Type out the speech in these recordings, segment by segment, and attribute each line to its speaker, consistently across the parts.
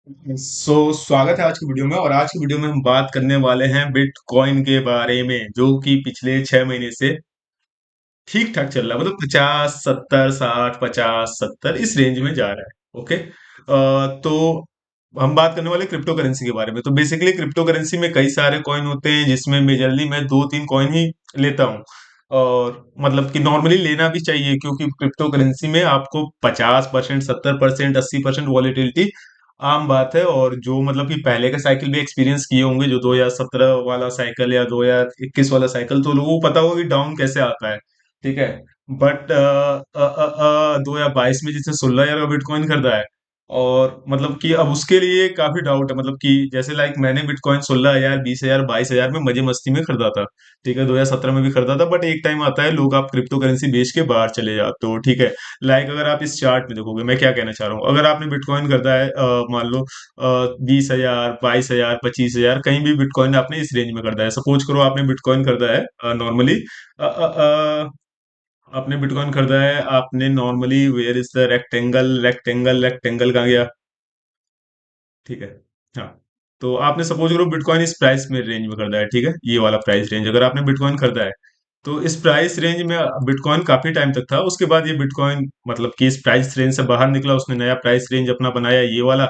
Speaker 1: स्वागत है आज की वीडियो में। और आज की वीडियो में हम बात करने वाले हैं बिटकॉइन के बारे में, जो कि पिछले 6 महीने से ठीक ठाक चल रहा है। मतलब 50 70 60 50 70 इस रेंज में जा रहा है। ओके। तो हम बात करने वाले क्रिप्टो करेंसी के बारे में। तो बेसिकली क्रिप्टो करेंसी में कई सारे कॉइन होते हैं, जिसमें मेजरली मैं दो तीन कॉइन ही लेता हूँ। और मतलब कि नॉर्मली लेना भी चाहिए, क्योंकि क्रिप्टो करेंसी में आपको 50% 70% 80% वॉलेटिलिटी आम बात है। और जो मतलब कि पहले का साइकिल भी एक्सपीरियंस किए होंगे, जो 2017 वाला साइकिल या 2021 वाला साइकिल, तो लोगों को पता होगा कि डाउन कैसे आता है। ठीक है। बट 2022 में जिसने 16,000 का बिटकॉइन खरीदा है, और मतलब कि अब उसके लिए काफी डाउट है। मतलब कि जैसे लाइक मैंने बिटकॉइन 16,000 20,000 22,000 में मजे मस्ती में खरीदा था। ठीक है, 2017 में भी खरीदा था। बट एक टाइम आता है, लोग आप क्रिप्टो करेंसी बेच के बाहर चले जाते हो। ठीक है। लाइक अगर आप इस चार्ट में देखोगे, मैं क्या कहना चाह रहा हूँ, अगर आपने बिटकॉइन खरीदा है मान लो 20,000 22,000 25,000, कहीं भी बिटकॉइन आपने इस रेंज में खरीदा है। सपोज करो आपने बिटकॉइन खरीदा है नॉर्मली, आपने बिटकॉइन खरीदा है, आपने normally, where is the rectangle rectangle rectangle कहाँ गया? ठीक है। हाँ। तो आपने सपोज करो बिटकॉइन इस प्राइस में रेंज में खरीदा है। ठीक है, ये वाला प्राइस रेंज अगर आपने बिटकॉइन खरीदा है, तो इस प्राइस रेंज में बिटकॉइन काफी टाइम तक था। उसके बाद ये बिटकॉइन मतलब कि इस प्राइस रेंज से बाहर निकला, उसने नया प्राइस रेंज अपना बनाया, ये वाला।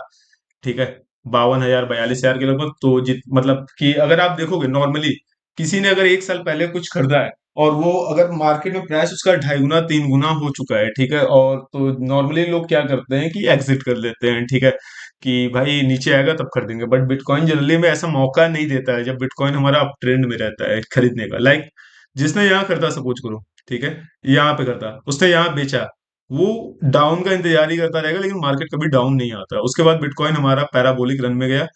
Speaker 1: ठीक है। 52,000 42,000 के लगभग। तो जित मतलब कि अगर आप देखोगे नॉर्मली, किसी ने अगर एक साल पहले कुछ खरीदा है, और वो अगर मार्केट में प्राइस उसका 2.5 गुना 3 गुना हो चुका है, ठीक है, और तो नॉर्मली लोग क्या करते हैं कि एग्जिट कर लेते हैं। ठीक है, कि भाई नीचे आएगा तब खरीदेंगे। बट बिटकॉइन जनरली में ऐसा मौका नहीं देता है, जब बिटकॉइन हमारा अप ट्रेंड में रहता है खरीदने का। लाइक जिसने यहाँ खरीदा, सपोज करो, ठीक है, यहाँ पे खरीदा, उसने यहाँ बेचा, वो डाउन का इंतजार ही करता रहेगा, लेकिन मार्केट कभी डाउन नहीं आता। उसके बाद बिटकॉइन हमारा पैराबोलिक रन में गया।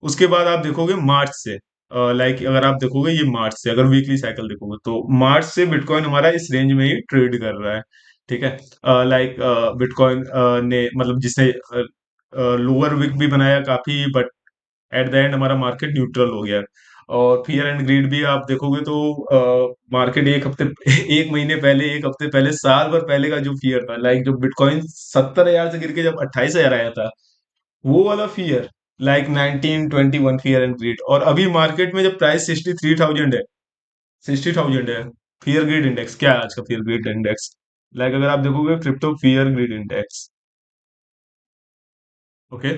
Speaker 1: उसके बाद आप देखोगे मार्च से, लाइक अगर आप देखोगे ये मार्च से, अगर वीकली साइकिल देखोगे, तो मार्च से बिटकॉइन हमारा इस रेंज में ही ट्रेड कर रहा है। ठीक है। लाइक बिटकॉइन ने मतलब जिसने लोअर विक भी बनाया काफी, बट एट द एंड हमारा मार्केट न्यूट्रल हो गया। और फियर एंड ग्रीड भी आप देखोगे तो मार्केट एक हफ्ते एक महीने पहले, एक हफ्ते पहले, साल भर पहले का जो फियर था, लाइक जो बिटकॉइन 70,000 से गिर के जब 28,000 आया था, वो वाला fear, like 1921 fear and greed. और अभी मार्केट में जब प्राइस 63,000 है, 60,000 है। फियर ग्रीड इंडेक्स क्या है आज का? फियर ग्रीड इंडेक्स, लाइक अगर आप देखोगे crypto fear greed index. Okay.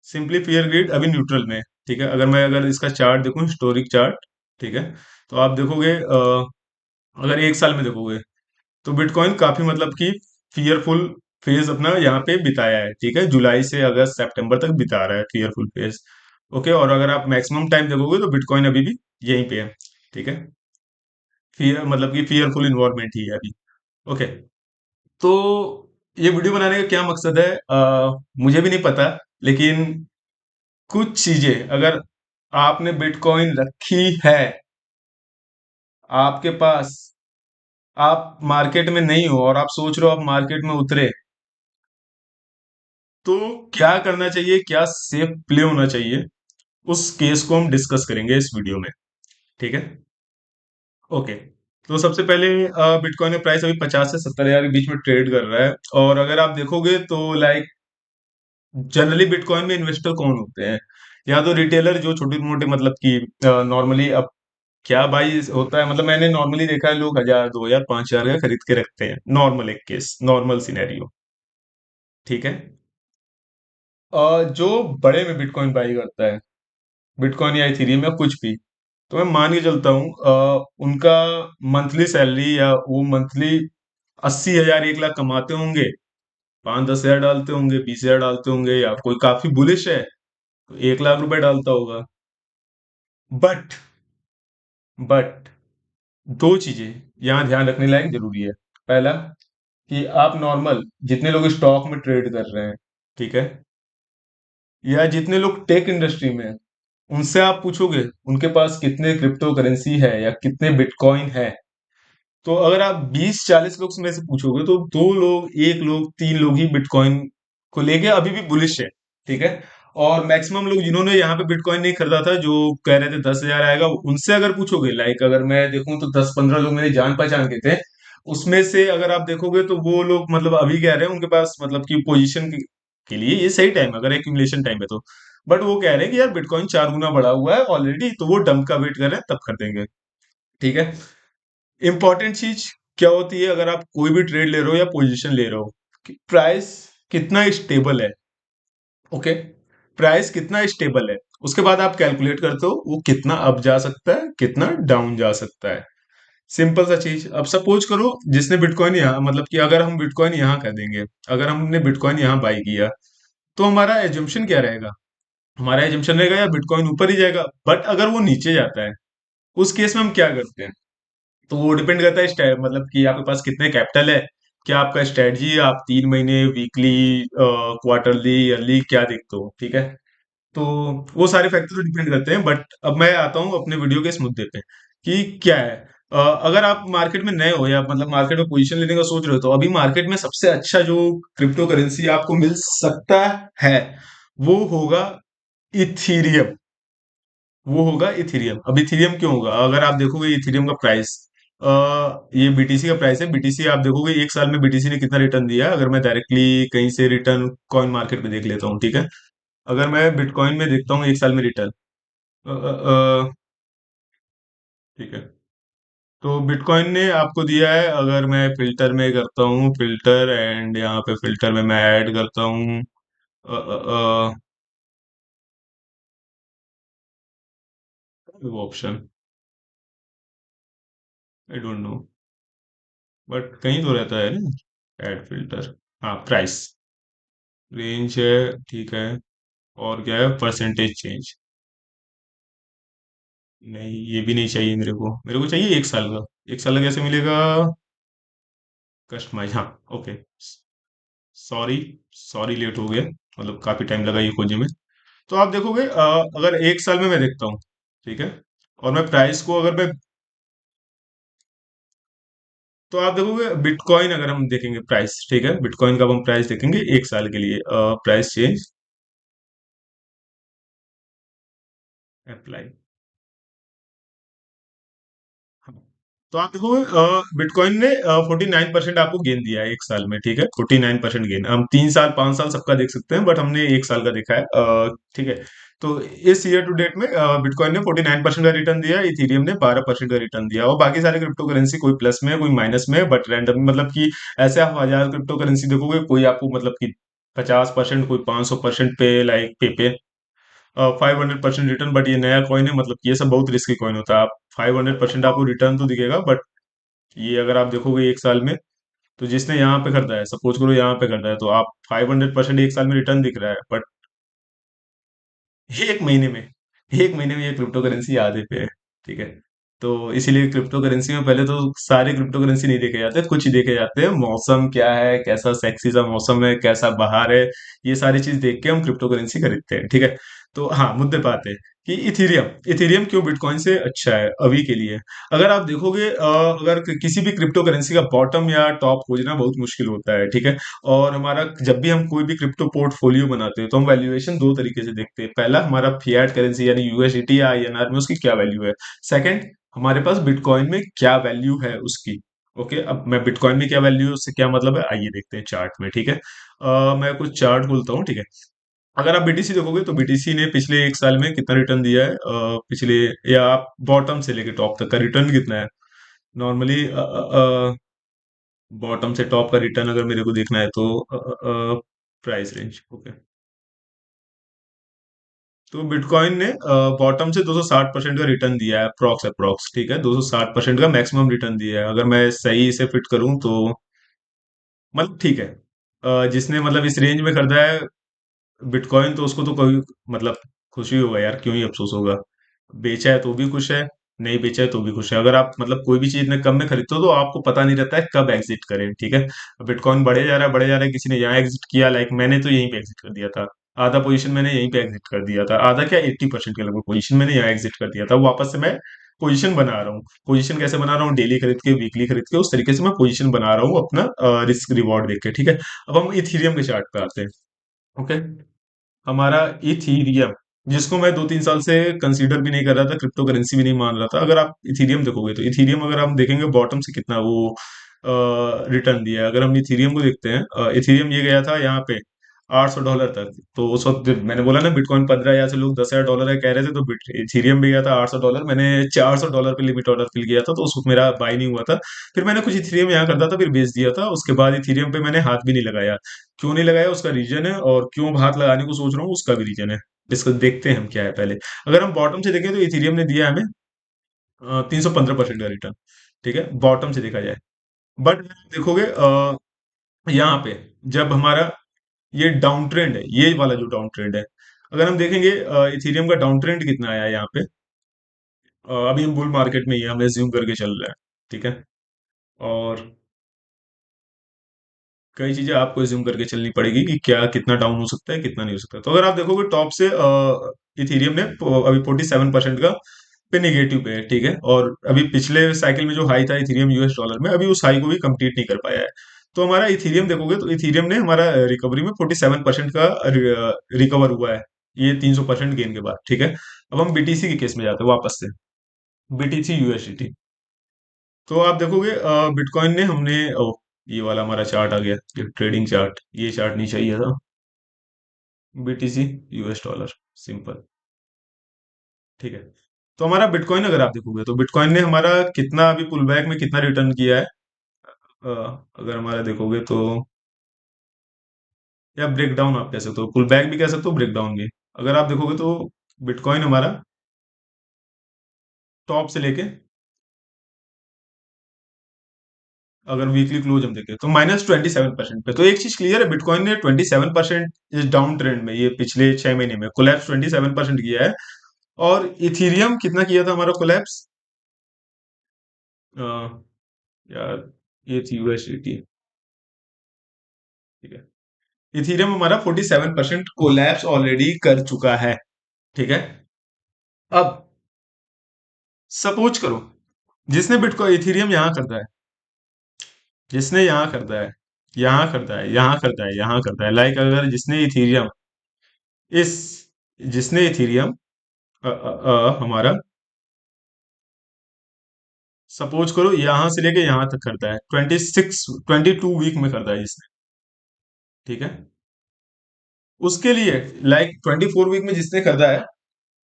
Speaker 1: Simply fear greed अभी न्यूट्रल में है। ठीक है, अगर इसका चार्ट देखूं, हिस्टोरिक चार्ट, ठीक है, तो आप देखोगे अगर एक साल में देखोगे, तो बिटकॉइन काफी मतलब कि फियरफुल फेज अपना यहाँ पे बिताया है। ठीक है, जुलाई से अगस्त सितंबर तक बिता रहा है फियरफुल फेज। ओके। और अगर आप मैक्सिमम टाइम देखोगे, तो बिटकॉइन अभी भी यहीं पे है। ठीक है, फियर मतलब कि फियरफुल इन्वायरमेंट ही है अभी। ओके। तो ये वीडियो बनाने का क्या मकसद है, मुझे भी नहीं पता, लेकिन कुछ चीजें, अगर आपने बिटकॉइन रखी है आपके पास, आप मार्केट में नहीं हो और आप सोच रहे हो आप मार्केट में उतरे, तो क्या करना चाहिए, क्या सेफ प्ले होना चाहिए, उस केस को हम डिस्कस करेंगे इस वीडियो में। ठीक है। ओके। तो सबसे पहले बिटकॉइन का प्राइस अभी 50 से 70,000 के बीच में ट्रेड कर रहा है। और अगर आप देखोगे तो लाइक जनरली बिटकॉइन में इन्वेस्टर कौन होते हैं? या तो रिटेलर, जो छोटे मोटे मतलब कि नॉर्मली, अब क्या भाई होता है, मतलब मैंने नॉर्मली देखा है, लोग 1,000 2,000 5,000 का खरीद के रखते हैं। नॉर्मल एक केस, नॉर्मल सिनेरियो। ठीक है। जो बड़े में बिटकॉइन बाई करता है, बिटकॉइन या इथेरियम या कुछ भी, तो मैं मान के चलता हूँ उनका मंथली सैलरी, या वो मंथली 80,000 1 लाख कमाते होंगे। 5 10 हजार डालते होंगे, 20,000 डालते होंगे, या कोई काफी बुलिश है तो 1 लाख रुपए डालता होगा। बट बट दो चीजें यहाँ ध्यान रखने लायक जरूरी है। पहला, कि आप नॉर्मल जितने लोग स्टॉक में ट्रेड कर रहे हैं, ठीक है, या जितने लोग टेक इंडस्ट्री में हैं, उनसे आप पूछोगे उनके पास कितने क्रिप्टो करेंसी है या कितने बिटकॉइन है, तो अगर आप 20 40 लोग में से पूछोगे, तो 2 लोग, 1 लोग, 3 लोग ही बिटकॉइन को लेके अभी भी बुलिश है। ठीक है। और मैक्सिमम लोग जिन्होंने यहाँ पे बिटकॉइन नहीं खरीदा था, जो कह रहे थे 10,000 आएगा, उनसे अगर पूछोगे, लाइक अगर मैं देखूं तो 10 15 लोग मेरे जान पहचान के थे, उसमें से अगर आप देखोगे तो वो लोग मतलब अभी कह रहे हैं उनके पास मतलब कि पोजीशन के लिए ये सही टाइम है अगर एक्यूमुलेशन टाइम है तो। बट वो कह रहे हैं कि यार बिटकॉइन 4 गुना बढ़ा हुआ है ऑलरेडी, तो वो डंप का वेट कर रहे हैं तब कर देंगे। ठीक है। इंपॉर्टेंट चीज क्या होती है अगर आप कोई भी ट्रेड ले रहे हो या पोजीशन ले रहे हो, कि प्राइस कितना स्टेबल है। ओके। प्राइस कितना स्टेबल है, उसके बाद आप कैलकुलेट करते हो वो कितना अप जा सकता है कितना डाउन जा सकता है। सिंपल सा चीज। अब सपोज करो जिसने बिटकॉइन यहाँ मतलब कि अगर हम बिटकॉइन यहाँ कर देंगे, अगर हमने बिटकॉइन यहाँ बाई किया, तो हमारा एजम्पशन क्या रहेगा? हमारा एजम्पशन रहेगा यार बिटकॉइन ऊपर ही जाएगा। बट अगर वो नीचे जाता है, उस केस में हम क्या करते हैं? तो वो डिपेंड करता है मतलब कि आपके पास कितने कैपिटल है, क्या आपका स्ट्रेटजी है, आप 3 महीने, वीकली, क्वार्टरली, ईयरली क्या देखते हो। ठीक है। तो वो सारे फैक्टर डिपेंड करते हैं। बट अब मैं आता हूँ अपने वीडियो के इस मुद्दे पे कि क्या है। अगर आप मार्केट में नए हो या मतलब मार्केट में पोजीशन लेने का सोच रहे हो, तो अभी मार्केट में सबसे अच्छा जो क्रिप्टो करेंसी आपको मिल सकता है वो होगा इथीरियम। वो होगा इथीरियम। अब इथीरियम क्यों होगा? अगर आप देखोगे इथीरियम का प्राइस, ये बीटीसी का प्राइस है। बीटीसी आप देखोगे एक साल में बीटीसी ने कितना रिटर्न दिया है। अगर मैं डायरेक्टली कहीं से रिटर्न कॉइन मार्केट में देख लेता हूँ, ठीक है। अगर मैं बिटकॉइन में देखता हूँ एक साल में रिटर्न, ठीक है। तो बिटकॉइन ने आपको दिया है, अगर मैं फिल्टर में करता हूँ फिल्टर एंड यहाँ पे फिल्टर में मैं ऐड करता हूँ वो option, I don't no, but कहीं तो रहता है ना ऐड फिल्टर। हाँ, प्राइस रेंज है, ठीक है। और क्या है? Percentage change. नहीं, ये भी नहीं चाहिए मेरे को। मेरे को चाहिए एक साल का। एक साल का कैसे मिलेगा? कस्टमाइज, हाँ। ओके। सॉरी, सॉरी लेट हो गया, मतलब काफी टाइम लगा ये खोजने में। तो आप देखोगे अगर एक साल में मैं देखता हूँ, ठीक है, और मैं प्राइस को अगर मैं, तो आप देखोगे बिटकॉइन अगर हम देखेंगे प्राइस, ठीक है, बिटकॉइन का अब हम प्राइस देखेंगे एक साल के लिए, प्राइस चेंज, अप्लाई। हाँ। तो आप देखो बिटकॉइन ने 49% आपको गेन दिया है एक साल में, ठीक है। 49% गेन। हम 3 साल 5 साल सबका देख सकते हैं, बट हमने एक साल का देखा है, ठीक है। तो इस ईयर टू डेट में बिटकॉइन ने 49% का रिटर्न दिया, इथीरियम ने 12% का रिटर्न दिया, और बाकी सारे क्रिप्टो करेंसी कोई प्लस में है कोई माइनस में है, बट रैंडम मतलब कि ऐसे आप 1000 क्रिप्टो करेंसी देखोगे, कोई आपको मतलब कि 50%, कोई 500% पे, लाइक पे 500% रिटर्न। बट ये नया कॉइन है, मतलब ये सब बहुत रिस्की कॉइन होता है। आप 500% आपको रिटर्न तो दिखेगा, बट ये अगर आप देखोगे एक साल में, तो जिसने यहाँ पे खरीदा है, सपोज करो यहाँ पे खरीदा है, तो आप 500% एक साल में रिटर्न दिख रहा है, बट एक महीने में, एक महीने में ये क्रिप्टो करेंसी आधे पे है। ठीक है। तो इसीलिए क्रिप्टो करेंसी में पहले तो सारे क्रिप्टो करेंसी नहीं देखे जाते, कुछ ही देखे जाते हैं। मौसम क्या है, कैसा सेक्सी सा मौसम है, कैसा बाहर है, ये सारी चीज देख के हम क्रिप्टो करेंसी खरीदते हैं। ठीक है। तो हाँ, मुद्दे पे आते हैं कि इथीरियम, इथीरियम क्यों बिटकॉइन से अच्छा है अभी के लिए। अगर आप देखोगे अगर किसी भी क्रिप्टो करेंसी का बॉटम या टॉप खोजना बहुत मुश्किल होता है, ठीक है। और हमारा जब भी हम कोई भी क्रिप्टो पोर्टफोलियो बनाते हैं, तो हम वैल्यूएशन दो तरीके से देखते हैं। पहला, हमारा फिएट करेंसी यानी यूएसडीटी या आईएनआर में उसकी क्या वैल्यू है। सेकंड, हमारे पास बिटकॉइन में क्या वैल्यू है उसकी। ओके, अब मैं बिटकॉइन में क्या वैल्यू है उससे क्या मतलब है, आइए देखते हैं चार्ट में। ठीक है। मैं कुछ चार्ट बोलता हूँ, ठीक है। अगर आप बीटीसी देखोगे तो बीटीसी ने पिछले एक साल में कितना रिटर्न दिया है, पिछले, या आप बॉटम से लेके टॉप तक का रिटर्न कितना है नॉर्मली। बॉटम से टॉप का रिटर्न अगर मेरे को देखना है, तो प्राइस रेंज, ओके। तो बिटकॉइन ने बॉटम से 260% का रिटर्न दिया है, अप्रॉक्स अप्रॉक्स, ठीक है। 260% का मैक्सिमम रिटर्न दिया है। अगर मैं सही से फिट करूं तो मतलब ठीक है, जिसने मतलब इस रेंज में खरीदा है बिटकॉइन, तो उसको तो कोई मतलब खुशी होगा यार, क्यों ही अफसोस होगा। बेचा है तो भी खुश है, नहीं बेचा है तो भी खुश है। अगर आप मतलब कोई भी चीज इतने कम में खरीदते हो, तो आपको पता नहीं रहता है कब एग्जिट करें। ठीक है। बिटकॉइन बढ़े जा रहा है, बढ़े जा रहा है, किसी ने यहाँ एग्जिट किया, लाइक मैंने तो यहीं पे एग्जिट कर दिया था। आधा पोजीशन मैंने यहीं पे एग्जिट कर दिया था, आधा क्या 80% के लगभग पोजीशन मैंने यहाँ एग्जिट कर दिया था। वापस से मैं पोजीशन बना रहा हूँ। पोजीशन कैसे बना रहा हूँ? डेली खरीद के, वीकली खरीद के, उस तरीके से मैं पोजीशन बना रहा हूँ अपना, रिस्क रिवॉर्ड देख के। ठीक है। अब हम इथीरियम के चार्ट पे आते हैं। ओके। हमारा इथीरियम, जिसको मैं 2 3 साल से कंसीडर भी नहीं कर रहा था, क्रिप्टो करेंसी भी नहीं मान रहा था। अगर आप इथीरियम देखोगे, तो इथीरियम अगर हम देखेंगे बॉटम से कितना वो रिटर्न दिया है। अगर हम इथीरियम को देखते हैं, इथीरियम ये गया था यहाँ पे $800 तक। तो उस वक्त मैंने बोला ना बिटकॉइन 15,000 से लोग $10,000 है कह रहे थे, तो इथीरियम भी गया था $800। मैंने $400 पे लिमिट ऑर्डर फिल किया था, तो उस वक्त मेरा बाय नहीं हुआ था। फिर मैंने कुछ इथीरियम यहाँ करता था, फिर बेच दिया था। उसके बाद इथीरियम पे मैंने हाथ भी नहीं लगाया। क्यों नहीं लगाया उसका रीजन है, और क्यों हाथ लगाने को सोच रहा हूँ उसका भी रीजन है। इसको देखते हैं हम क्या है पहले। अगर हम बॉटम से देखें तो इथीरियम ने दिया हमें 315% का रिटर्न। ठीक है, बॉटम से देखा जाए। बट देखोगे यहाँ पे जब हमारा ये डाउन ट्रेंड है, ये वाला जो डाउन ट्रेंड है, अगर हम देखेंगे इथेरियम का डाउन ट्रेंड कितना आया है यहाँ पे। अभी हम बुल मार्केट में ही हैं, हम एज्यूम करके चल रहे हैं। ठीक है, और कई चीजें आपको एज्यूम करके चलनी पड़ेगी कि क्या कितना डाउन हो सकता है कितना नहीं हो सकता। तो अगर आप देखोगे टॉप से इथेरियम ने अभी 47% का पे निगेटिव पे है। ठीक है, और अभी पिछले साइकिल में जो हाई था इथेरियम US डॉलर में, अभी उस हाई को भी कंप्लीट नहीं कर पाया है। तो हमारा इथेरियम देखोगे तो इथेरियम ने हमारा रिकवरी में 47% का रिकवर हुआ है, ये 300% गेन के बाद। ठीक है, अब हम बीटीसी के केस में जाते हैं वापस से। बीटीसी यूएसडीटी, तो आप देखोगे बिटकॉइन ने हमने ये वाला हमारा चार्ट आ गया, ये ट्रेडिंग चार्ट, ये चार्ट नहीं चाहिए था। BTC US dollar, simple. ठीक है, तो हमारा बिटकॉइन अगर आप देखोगे तो बिटकॉइन ने हमारा कितना अभी पुल बैक में कितना रिटर्न किया है। अ, अगर हमारा देखोगे तो, या ब्रेक डाउन आप कह सकते हो, पुल बैक भी कह सकते हो, ब्रेक डाउन भी। अगर आप देखोगे तो बिटकॉइन हमारा टॉप से लेके, अगर वीकली क्लोज हम देखें तो -27% पे। तो एक चीज क्लियर है, बिटकॉइन ने 27% इस डाउन ट्रेंड में, ये पिछले 6 महीने में कोलैप्स 27% किया है। और इथीरियम कितना किया था हमारा कोलैप्स? यार, ये थी यूएसडीटी। ठीक है, इथीरियम हमारा 47% कोलैप्स ऑलरेडी कर चुका है। ठीक है, अब सपोज करो जिसने बिटकॉइन इथीरियम यहां करता है, जिसने यहां करता है, यहां करता है, यहां करता है, यहां करता है, लाइक अगर जिसने इथीरियम इस जिसने इथीरियम हमारा सपोज करो यहां से लेके यहां तक करता है, 22 वीक में करता है जिसने। ठीक है, उसके लिए लाइक 24 वीक में जिसने करता है,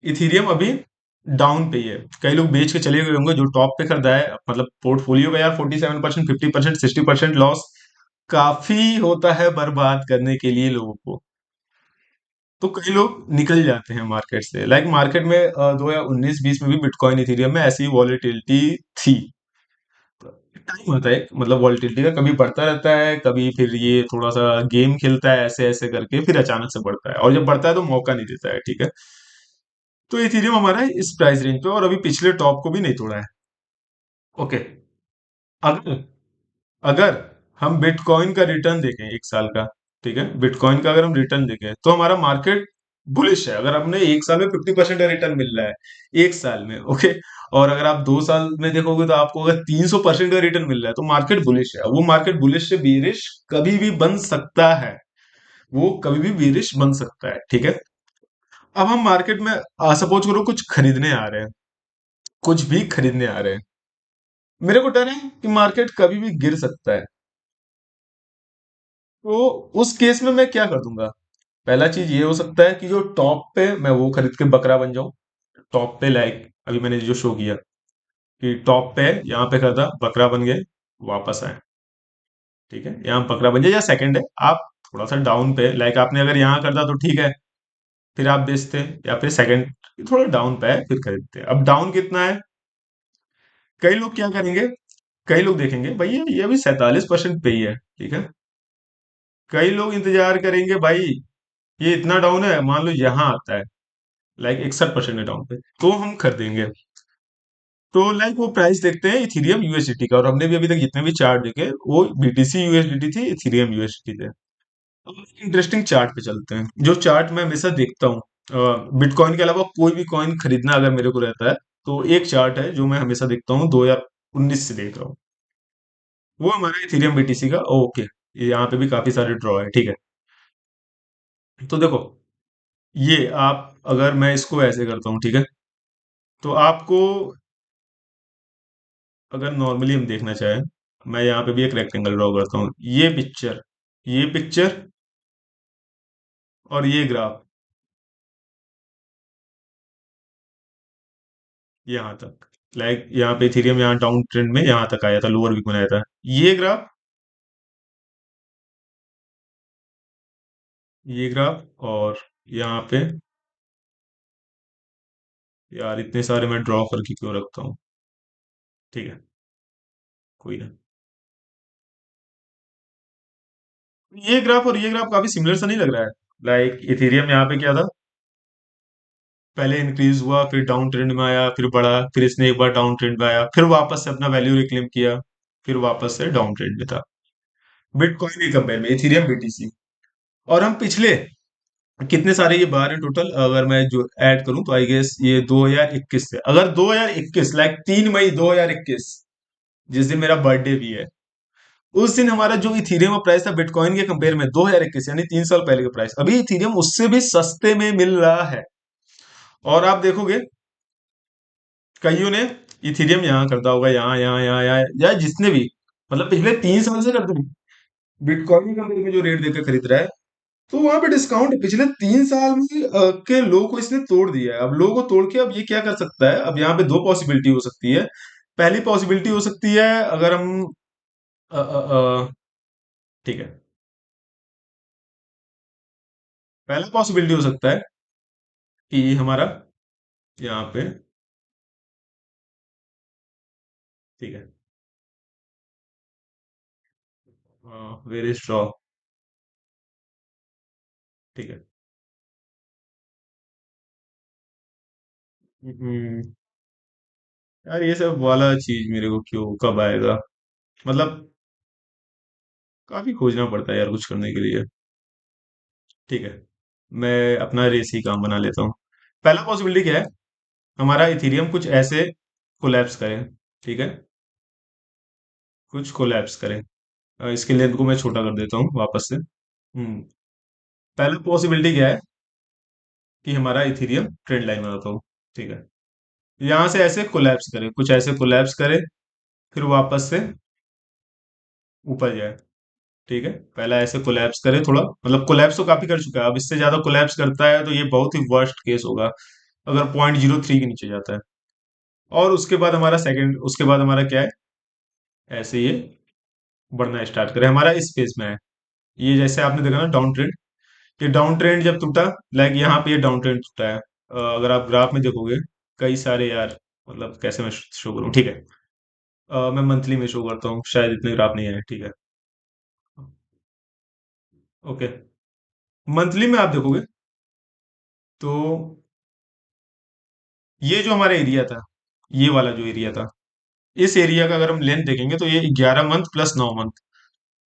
Speaker 1: इथीरियम अभी डाउन पे ही है। कई लोग बेच के चले गए होंगे जो टॉप पे खरीदा है, मतलब पोर्टफोलियो का यार 47%, 50%, 60% लॉस काफी होता है बर्बाद करने के लिए लोगों को। तो कई लोग निकल जाते हैं मार्केट से। लाइक मार्केट में 2019-20 में भी बिटकॉइन इथेरियम में ऐसी वॉलेटिलिटी थी। टाइम होता है मतलब वॉलेटिलिटी का, कभी बढ़ता रहता है, कभी फिर ये थोड़ा सा गेम खेलता है ऐसे ऐसे करके, फिर अचानक से बढ़ता है, और जब बढ़ता है तो मौका नहीं देता है। ठीक है, तो इथेरियम हमारा है इस प्राइस रेंज पे, और अभी पिछले टॉप को भी नहीं तोड़ा है। ओके, अगर अगर हम बिटकॉइन का रिटर्न देखें 1 साल का, ठीक है, बिटकॉइन का अगर हम रिटर्न देखें तो हमारा मार्केट बुलिश है। अगर हमने 1 साल में 50% का रिटर्न मिल रहा है 1 साल में, ओके, और अगर आप 2 साल में देखोगे तो आपको अगर 300% का रिटर्न मिल रहा है, तो मार्केट बुलिश है। वो मार्केट बुलिश से बेरिश कभी भी बन सकता है, वो कभी भी बेरिश बन सकता है। ठीक है, अब हम मार्केट में सपोज करो कुछ खरीदने आ रहे हैं, कुछ भी खरीदने आ रहे हैं, मेरे को डर है कि मार्केट कभी भी गिर सकता है। तो उस केस में मैं क्या कर दूंगा? पहला चीज ये हो सकता है कि जो टॉप पे मैं वो खरीद के बकरा बन जाऊं। टॉप पे लाइक अभी मैंने जो शो किया कि टॉप पे है, यहाँ पे खरीदा, बकरा बन गए, वापस आए। ठीक है, यहाँ बकरा बन जाए, या सेकंड है आप थोड़ा सा डाउन पे, लाइक आपने अगर यहाँ कर दिया तो ठीक है, फिर आप बेचते हैं, या फिर सेकंड थोड़ा डाउन पे है फिर खरीदते हैं। अब डाउन कितना है, कई लोग क्या करेंगे, कई लोग देखेंगे भाई ये अभी 47% पे ही है। ठीक है, कई लोग इंतजार करेंगे भाई ये इतना डाउन है, मान लो यहाँ आता है लाइक 61% है डाउन पे, तो हम खरीदेंगे। तो लाइक वो प्राइस देखते हैं इथीरियम यूएसडीटी का, और हमने भी अभी तक जितने भी चार्ट देखे वो बीटीसी यूएसडीटी थी, इथीरियम यूएसडीटी थे। अब इंटरेस्टिंग चार्ट पे चलते हैं, जो चार्ट मैं हमेशा देखता हूँ बिटकॉइन के अलावा कोई भी कॉइन खरीदना अगर मेरे को रहता है, तो एक चार्ट है जो मैं हमेशा देखता हूँ, 2019 से देख रहा हूँ, वो हमारा इथीरियम बीटीसी का। ओके, यहाँ पे भी काफी सारे ड्रॉ है। ठीक है, तो देखो ये आप, अगर मैं इसको ऐसे करता हूँ, ठीक है, तो आपको अगर नॉर्मली हम देखना चाहें, मैं यहाँ पे भी एक रेक्टेंगल ड्रॉ करता हूँ। ये पिक्चर और ये ग्राफ यहाँ तक, लाइक यहाँ पे इथेरियम यहाँ डाउन ट्रेंड में यहाँ तक आया था, लोअर वीक बनाया था। ये ग्राफ, ये ग्राफ, और यहाँ पे, यार इतने सारे मैं ड्रॉ करके क्यों रखता हूँ। ठीक है, कोई ना। ये ग्राफ और ये ग्राफ काफी सिमिलर सा नहीं लग रहा है? लाइक इथेरियम यहाँ पे क्या था, पहले इंक्रीज हुआ, फिर डाउन ट्रेंड में आया, फिर बढ़ा, फिर इसने एक बार डाउन ट्रेंड में आया, फिर वापस से अपना वैल्यू रिक्लेम किया, फिर वापस से डाउन ट्रेंड में था। बिटकॉइन के कंपेयर में इथेरियम बीटीसी। और हम पिछले कितने सारे ये बार हैं टोटल, अगर मैं जो ऐड करूं तो आई गेस ये 2021 से, अगर 2021 लाइक 3 मई 2021, जिस दिन मेरा बर्थडे भी है, उस दिन हमारा जो इथेरियम का प्राइस था बिटकॉइन के कंपेयर में 2021 यानी 3 साल पहले का प्राइस, अभी इथेरियम उससे भी सस्ते में मिल रहा है। और आप देखोगे कईयों ने इथेरियम यहाँ करता होगा, यहाँ यहाँ यहाँ यहाँ या जिसने भी, मतलब पिछले 3 साल से करते हैं, बिटकॉइन के कंपेयर में जो रेट देकर खरीद रहा है, तो वहां पे डिस्काउंट पिछले 3 साल में के लोगों को इसने तोड़ दिया है। अब लोगों को तोड़ के अब ये क्या कर सकता है, अब यहाँ पे दो पॉसिबिलिटी हो सकती है। पहली पॉसिबिलिटी हो सकती है, अगर हम ठीक है, पहला पॉसिबिलिटी हो सकता है कि हमारा यहाँ पे, ठीक है, वेर इज ड्रॉ, ठीक है। हम्म, यार ये सब वाला चीज मेरे को क्यों कब आएगा, मतलब काफी खोजना पड़ता है यार कुछ करने के लिए। ठीक है, मैं अपना रेसी काम बना लेता हूँ। पहला पॉसिबिलिटी क्या है, हमारा इथेरियम कुछ ऐसे कोलैप्स करे, ठीक है, कुछ कोलैप्स करे। इसके लेंथ को मैं छोटा कर देता हूँ वापस से। पहला पॉसिबिलिटी क्या है कि हमारा इथेरियम ट्रेंड लाइन बनाता हूँ, ठीक है, यहाँ से ऐसे कोलैप्स करे, कुछ ऐसे कोलैप्स करे, फिर वापस से ऊपर जाए। ठीक है, पहला ऐसे कोलैप्स करे थोड़ा, मतलब कोलैप्स तो काफी कर चुका है, अब इससे ज्यादा कोलैप्स करता है तो ये बहुत ही वर्स्ट केस होगा, अगर 0.03 के नीचे जाता है। और उसके बाद हमारा क्या है, ऐसे ये बढ़ना स्टार्ट करे, हमारा इस फेज में है। ये जैसे आपने देखा ना डाउन ट्रेंड, ये डाउन ट्रेंड जब टूटा, लाइक यहाँ पे ये डाउन ट्रेंड टूटा है। अगर आप ग्राफ में देखोगे, कई सारे यार, मतलब कैसे मैं शो करूँ, ठीक है, मैं मंथली में शो करता हूँ, शायद इतने ग्राफ नहीं आए, ठीक है। ओके, मंथली में आप देखोगे तो ये जो हमारा एरिया था, ये वाला जो एरिया था, इस एरिया का अगर हम लेंथ देखेंगे तो ये 11 मंथ प्लस 9 मंथ,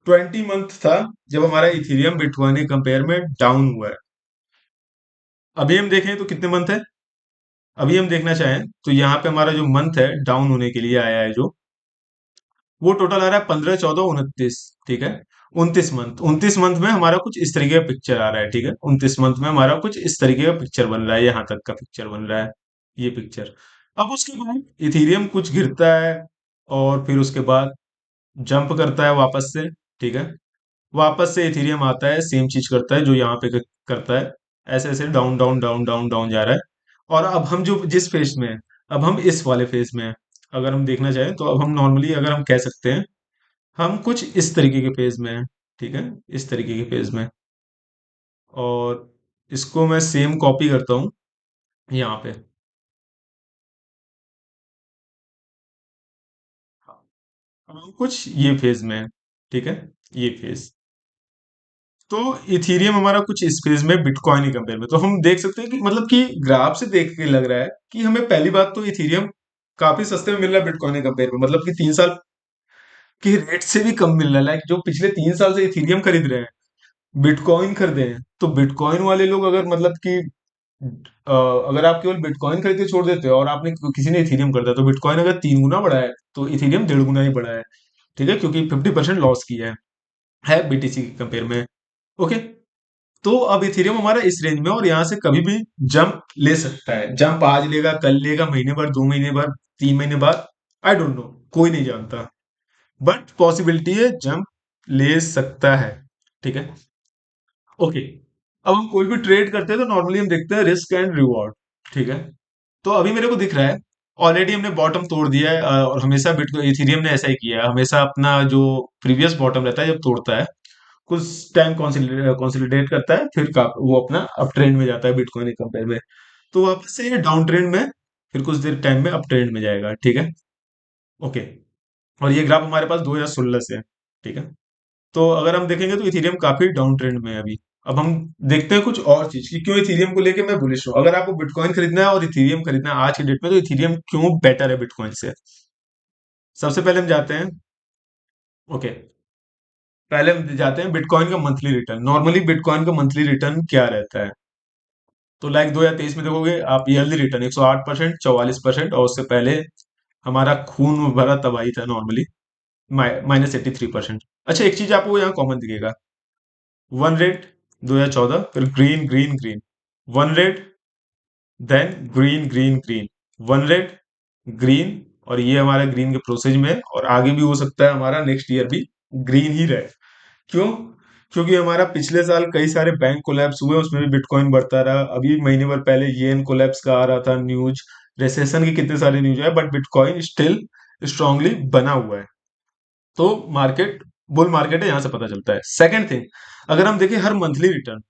Speaker 1: 20 मंथ था जब हमारा इथेरियम बिटकॉइन के कंपेयर में डाउन हुआ है। अभी हम देखें तो कितने मंथ है, अभी हम देखना चाहें तो यहाँ पे हमारा जो मंथ है डाउन होने के लिए आया है, जो वो टोटल आ रहा है 15, 14, 29, ठीक है, 29 मंथ। 29 मंथ में हमारा कुछ इस तरीके का पिक्चर आ रहा है, ठीक है, 29 मंथ में हमारा कुछ इस तरीके का पिक्चर बन रहा है, यहाँ तक का पिक्चर बन रहा है, ये पिक्चर। अब उसके बाद इथेरियम कुछ गिरता है, और फिर उसके बाद जंप करता है वापस से, ठीक है, वापस से इथेरियम आता है, सेम चीज करता है जो यहाँ पे करता है, ऐसे ऐसे down down down down down जा रहा है। और अब हम जो जिस फेज में हैं, अब हम इस वाले फेज में हैं। अगर हम देखना चाहें तो अब हम नॉर्मली अगर हम कह सकते हैं, हम कुछ इस तरीके के फेज में हैं, ठीक है, इस तरीके के फेज में। और इसको मैं सेम कॉपी करता हूँ यहाँ पे। हम कुछ ये फेज में हैं, ठीक है, ये फेज। तो इथीरियम हमारा कुछ इस फेज में बिटकॉइन ही कंपेयर में, तो हम देख सकते हैं कि मतलब कि ग्राफ से देख के लग रहा है कि हमें पहली बात तो इथीरियम काफी सस्ते में मिल रहा है बिटकॉइन के कंपेयर में, मतलब कि 3 साल के रेट से भी कम मिल रहा है। लाइक जो पिछले 3 साल से इथीरियम खरीद रहे हैं, बिटकॉइन खरीदे हैं, तो बिटकॉइन वाले लोग अगर मतलब कि अगर आप केवल बिटकॉइन खरीद के छोड़ देते हो और आपने किसी ने इथीरियम कर दिया, तो बिटकॉइन अगर 3 गुना बढ़ा है तो इथीरियम 1.5 गुना ही बढ़ा है, ठीक है, क्योंकि 50% लॉस किया है बीटीसी के कंपेयर में। ओके, तो अब इथेरियम हमारा इस रेंज में, और यहाँ से कभी भी जंप ले सकता है, जंप आज लेगा, कल लेगा, महीने भर, 2 महीने बाद, 3 महीने बाद, आई डोंट नो, कोई नहीं जानता। बट पॉसिबिलिटी है जंप ले सकता है। ठीक है। ओके। अब हम कोई भी ट्रेड करते हैं तो नॉर्मली हम देखते हैं रिस्क एंड रिवॉर्ड। ठीक है। तो अभी मेरे को दिख रहा है ऑलरेडी हमने बॉटम तोड़ दिया है, और हमेशा बिटकॉइन इथेरियम ने ऐसा ही किया है, हमेशा अपना जो प्रीवियस बॉटम रहता है जब तोड़ता है कुछ टाइम कंसोलिडेट करता है, फिर वो अपना अप ट्रेंड में जाता है बिटकॉइन के कंपेयर में। तो वापस से ये डाउन ट्रेंड में, फिर कुछ देर टाइम में अप ट्रेंड में जाएगा। ठीक है। ओके। और ये ग्राफ हमारे पास 2016 से है। ठीक है। तो अगर हम देखेंगे तो इथेरियम काफी डाउन ट्रेंड में है अभी। अब हम देखते हैं कुछ और चीज कि क्यों इथेरियम को लेके मैं बुलिश हूँ। अगर आपको बिटकॉइन खरीदना है और इथेरियम खरीदना है आज की डेट में, तो इथेरियम क्यों बेटर है बिटकॉइन से। सबसे पहले हम जाते हैं। ओके। पहले हम जाते हैं बिटकॉइन का मंथली रिटर्न। नॉर्मली बिटकॉइन का मंथली रिटर्न क्या रहता है। तो लाइक 2023 में देखोगे आप, ईयरली रिटर्न 108%, 44%, और उससे पहले हमारा खून भरा तबाही था नॉर्मली, -83%। अच्छा, एक चीज आपको यहाँ कॉमन दिखेगा, वन रेट 2014, फिर green green green, one red, then green green green, one red, green, और ये हमारा ग्रीन के प्रोसेस में है, और आगे भी हो सकता है हमारा नेक्स्ट ईयर भी ग्रीन ही रहे। क्यों? क्योंकि हमारा पिछले साल कई सारे बैंक कोलैप्स हुए, उसमें भी बिटकॉइन बढ़ता रहा। अभी महीने भर पहले येन कोलैप्स का आ रहा था न्यूज, रिसेशन की कितने सारे न्यूज है, बट बिटकॉइन स्टिल स्ट्रांगली बना हुआ है। तो मार्केट बुल मार्केट है, यहां से पता चलता है। सेकंड थिंग, अगर हम देखें हर मंथली रिटर्न,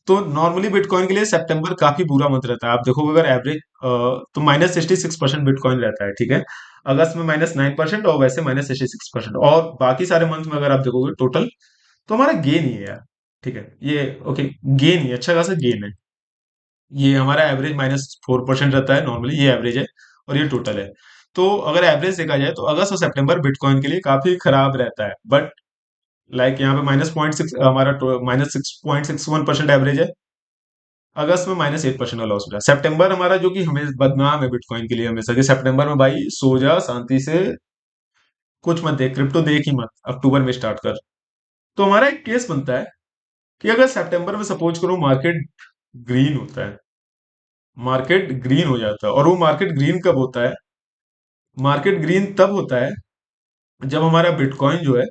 Speaker 1: तो नॉर्मली बिटकॉइन के लिए सितंबर काफी बुरा मंथ रहता है। आप देखोगे अगर एवरेज, तो -66% बिटकॉइन रहता है। ठीक है। अगस्त में -9%, और वैसे -66%, और बाकी सारे मंथ में अगर आप देखोगे टोटल, तो हमारा गेन ही है यार। ठीक है, ये ओके, गेन ही अच्छा खासा गेन है। ये हमारा एवरेज -4% रहता है नॉर्मली, ये एवरेज है, और ये टोटल है। तो अगर एवरेज देखा जाए तो अगस्त और सितंबर बिटकॉइन के लिए काफी खराब रहता है, बट लाइक यहाँ पे -0.6, हमारा -6.61% एवरेज है। अगस्त में -8% का लॉस हो रहा है। सितंबर हमारा जो कि हमें बदनाम है बिटकॉइन के लिए हमेशा, कि सितंबर में भाई सो जा शांति से, कुछ मत देख, क्रिप्टो देख ही मत, अक्टूबर में स्टार्ट कर। तो हमारा एक केस बनता है कि अगर सितंबर में सपोज करो मार्केट ग्रीन होता है, मार्केट ग्रीन हो जाता है, और वो मार्केट ग्रीन कब होता है, मार्केट ग्रीन तब होता है जब हमारा बिटकॉइन जो है,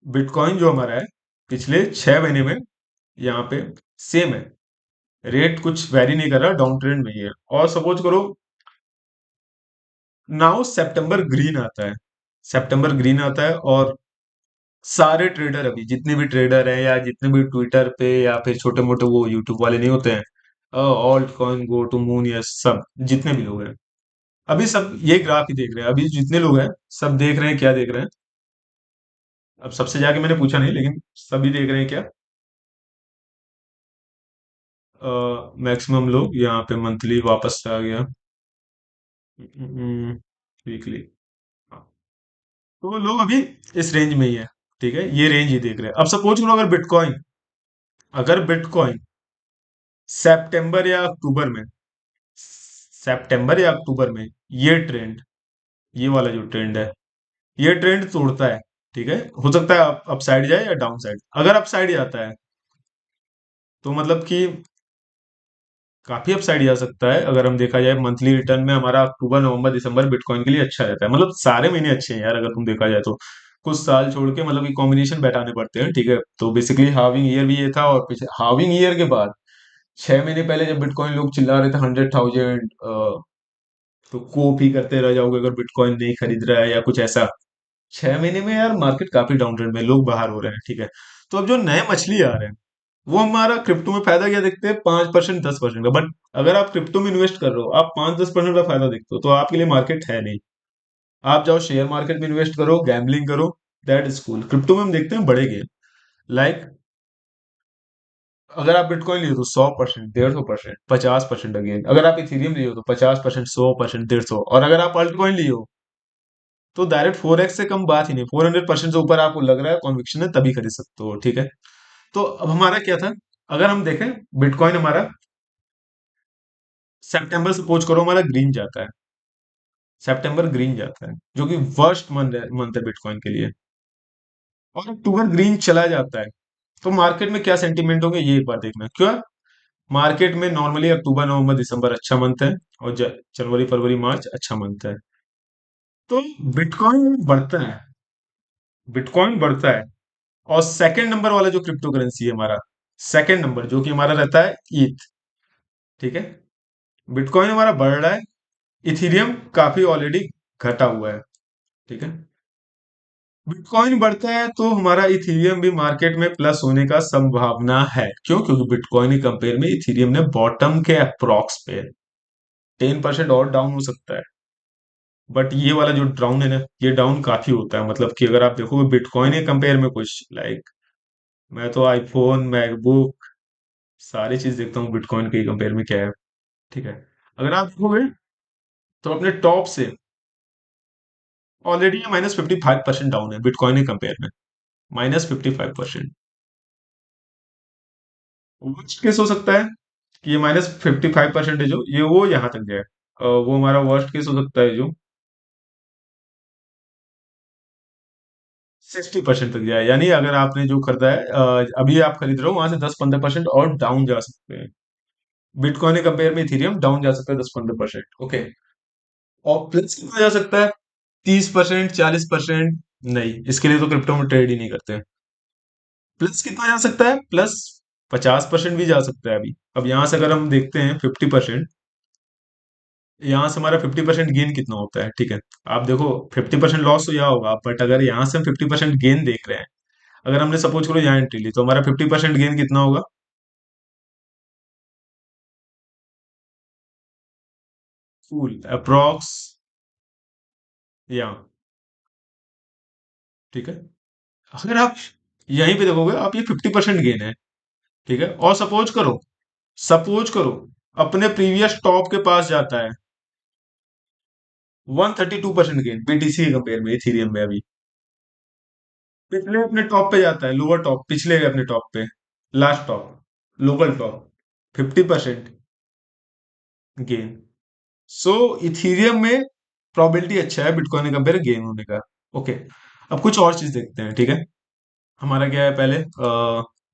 Speaker 1: बिटकॉइन जो हमारा है पिछले 6 महीने में यहाँ पे सेम है, रेट कुछ वेरी नहीं कर रहा, डाउन ट्रेंड में ही है। और सपोज करो नाउ सितंबर ग्रीन आता है, सितंबर ग्रीन आता है, और सारे ट्रेडर, अभी जितने भी ट्रेडर हैं या जितने भी ट्विटर पे या फिर छोटे मोटे वो यूट्यूब वाले नहीं होते हैं, altcoin go to moon, ये सब जितने भी लोग हैं, अभी सब ये ग्राफ ही देख रहे हैं। अभी जितने लोग हैं सब देख रहे हैं, क्या देख रहे हैं, अब सबसे जाके मैंने पूछा नहीं, लेकिन सभी देख रहे हैं क्या, मैक्सिमम लोग यहाँ पे मंथली वापस से आ गया, वीकली। तो वो लोग अभी इस रेंज में ही है। ठीक है, ये रेंज ही देख रहे हैं। अब सपोज करो अगर बिटकॉइन सितंबर या अक्टूबर में, सितंबर या अक्टूबर में ये ट्रेंड, ये वाला जो ट्रेंड है, ये ट्रेंड तोड़ता है, ठीक है, हो सकता है अपसाइड जाए या डाउन साइड। अगर अपसाइड जाता है तो मतलब कि काफी अपसाइड जा सकता है। अगर हम देखा जाए मंथली रिटर्न में हमारा अक्टूबर नवंबर दिसंबर बिटकॉइन के लिए अच्छा रहता है, मतलब सारे महीने अच्छे हैं यार अगर तुम देखा जाए तो। कुछ साल छोड़ के मतलब कि कॉम्बिनेशन बैठाने पड़ते हैं। ठीक है, तो बेसिकली हाविंग ईयर भी ये था, और पीछे हाविंग ईयर के बाद 6 महीने पहले जब बिटकॉइन लोग चिल्ला रहे थे 100,000, तो कोप ही करते रह जाओगे अगर बिटकॉइन नहीं खरीद रहा है या कुछ ऐसा। 6 महीने में यार मार्केट काफी डाउन ट्रेंड में, लोग बाहर हो रहे हैं। ठीक है। तो अब जो नए मछली आ रहे हैं, वो हमारा क्रिप्टो में फायदा क्या देखते हैं, 5% 10% का। बट अगर आप क्रिप्टो में इन्वेस्ट कर रहे हो, आप 5-10% का फायदा देखते हो, तो आपके लिए मार्केट है नहीं। आप जाओ शेयर मार्केट में इन्वेस्ट करो, गैम्बलिंग करो, दैट इज कूल। क्रिप्टो में हम देखते हैं बड़े गेम, लाइक अगर आप बिटकॉइन लिए हो तो 100%, 150%, 50% अगेन। अगर आप इथेरियम लिए हो तो 50%, 100%, 150। और अगर आप अल्टकॉइन लिए हो तो डायरेक्ट 4x से कम बात ही नहीं, 400% से ऊपर आपको लग रहा है, कॉन्विक्शन है, तभी खरीद सकते हो। ठीक है। तो अब हमारा क्या था, अगर हम देखें बिटकॉइन हमारा सितंबर सपोज करो हमारा ग्रीन जाता है, सितंबर ग्रीन जाता है, जो कि वर्स्ट मंथ है बिटकॉइन के लिए, और अक्टूबर ग्रीन चला जाता है, तो मार्केट में क्या सेंटीमेंट होंगे ये एक बार देखना। क्यों? मार्केट में नॉर्मली अक्टूबर नवंबर दिसंबर अच्छा मंथ है, और जनवरी फरवरी मार्च अच्छा मंथ है। तो बिटकॉइन बढ़ता है, बिटकॉइन बढ़ता है। और सेकंड नंबर वाला जो क्रिप्टो करेंसी है हमारा, सेकंड नंबर जो कि हमारा रहता है ईथ, ठीक है। बिटकॉइन हमारा बढ़ रहा है, इथीरियम काफी ऑलरेडी घटा हुआ है, ठीक है। बिटकॉइन बढ़ता है तो हमारा इथीरियम भी मार्केट में प्लस होने का संभावना है। क्यों? क्योंकि बिटकॉइन के कंपेयर में इथीरियम ने बॉटम के अप्रॉक्स पे 10% और डाउन हो सकता है। बट ये वाला जो डाउन है ना, ये डाउन काफी होता है। मतलब कि अगर आप देखोगे बिटकॉइन के कंपेयर में कुछ लाइक, मैं तो आईफोन, मैकबुक, सारी चीज देखता हूँ बिटकॉइन के कंपेयर में क्या है, ठीक है। अगर आप देखोगे तो अपने टॉप से ऑलरेडी -55% डाउन है बिटकॉइन के कंपेयर में, -55%। वर्स्ट केस हो सकता है कि ये -55% जो ये वो यहाँ तक जाए। वो हमारा वर्स्ट केस हो सकता है जो 60% तक जाए। यानी अगर आपने जो खरीदा है, अभी आप खरीद रहे हो, वहां से 10-15% और डाउन जा सकते हैं। बिटकॉइन के कंपेयर में इथेरियम डाउन जा सकता है 10-15%, ओके। और प्लस कितना जा सकता है? 30%, 40%? नहीं, इसके लिए तो क्रिप्टो में ट्रेड ही नहीं करते। प्लस कितना जा सकता है? प्लस 50% भी जा सकता है अभी। अब यहां से अगर हम देखते हैं 50%, यहाँ से हमारा 50% गेन कितना होता है, ठीक है। आप देखो 50% लॉस तो यहाँ होगा, बट अगर यहाँ से हम 50% गेन देख रहे हैं, अगर हमने सपोज करो यहाँ एंट्री ली, तो हमारा 50% गेन कितना होगा? फुल अप्रॉक्स, यहाँ, ठीक है। अगर आप यहीं पे देखोगे, आप ये 50% गेन है, ठीक है। और सपोज करो अपने प्रीवियस टॉप के पास जाता है, 132% गेन बीटीसी के कंपेयर में, इथीरियम में अभी। पिछले अपने टॉप पे जाता है, लोअर टॉप, पिछले अपने टॉप पे, last top, local top, 50% gain. So Ethereum में प्रोबेबिलिटी अच्छा है बिटकॉइन के कंपेयर गेन होने का, ओके। अब कुछ और चीज देखते हैं, ठीक है। हमारा क्या है पहले,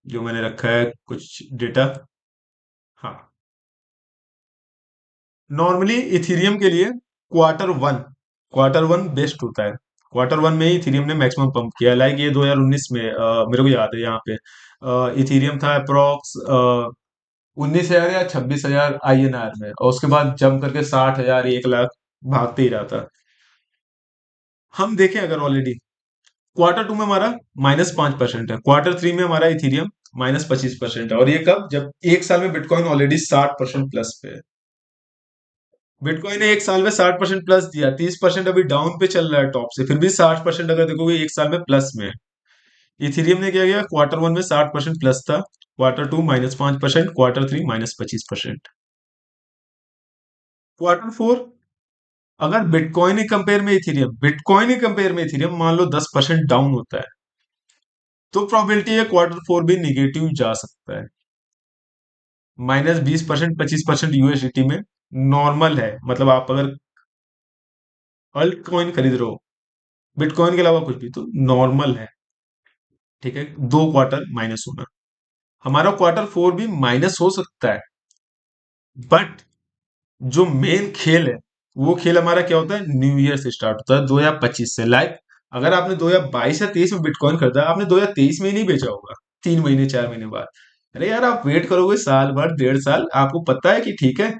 Speaker 1: जो मैंने रखा है कुछ डेटा, हाँ। नॉर्मली इथीरियम के लिए क्वार्टर वन बेस्ट होता है। क्वार्टर वन में ही इथीरियम ने मैक्सिमम पंप किया, लाइक ये 2019 में, मेरे को याद है यहाँ पे इथीरियम था अप्रोक्स 19,000 या 26,000 INR में, और उसके बाद जंप करके 60,000, 1 लाख भागते ही रहा था। हम देखें अगर ऑलरेडी क्वार्टर टू में हमारा -5% है, क्वार्टर थ्री में हमारा इथीरियम -25% है। और ये कब? जब एक साल में बिटकॉइन ऑलरेडी 60% प्लस पे है। बिटकॉइन ने एक साल में 60% प्लस दिया, 30% अभी डाउन पे चल रहा है टॉप से, फिर भी 60% अगर देखोगे एक साल में प्लस में है। इथीरियम ने क्या किया? क्वार्टर वन में 60% प्लस था, quarter two -5%, quarter three -25%। Quarter four, अगर बिटकॉइन के कंपेयर में इथीरियम मान लो 10% डाउन होता है, तो प्रोबेबिलिटी है क्वार्टर फोर भी निगेटिव जा सकता है। -20%, 25% यूएसडीटी में नॉर्मल है। मतलब आप अगर अल्ट कॉइन खरीद रहे हो, बिटकॉइन के अलावा कुछ भी, तो नॉर्मल है, ठीक है, 2 क्वार्टर माइनस होना। हमारा क्वार्टर फोर भी माइनस हो सकता है, बट जो मेन खेल है, वो खेल हमारा क्या होता है? न्यू ईयर से स्टार्ट होता है, 2025 से। लाइक अगर आपने 2022 या 23 में बिटकॉइन खरीदा, आपने 2023 में ही नहीं बेचा होगा, 3 महीने 4 महीने बाद। अरे यार, आप वेट करोगे साल भर, 1.5 साल, आपको पता है कि ठीक है,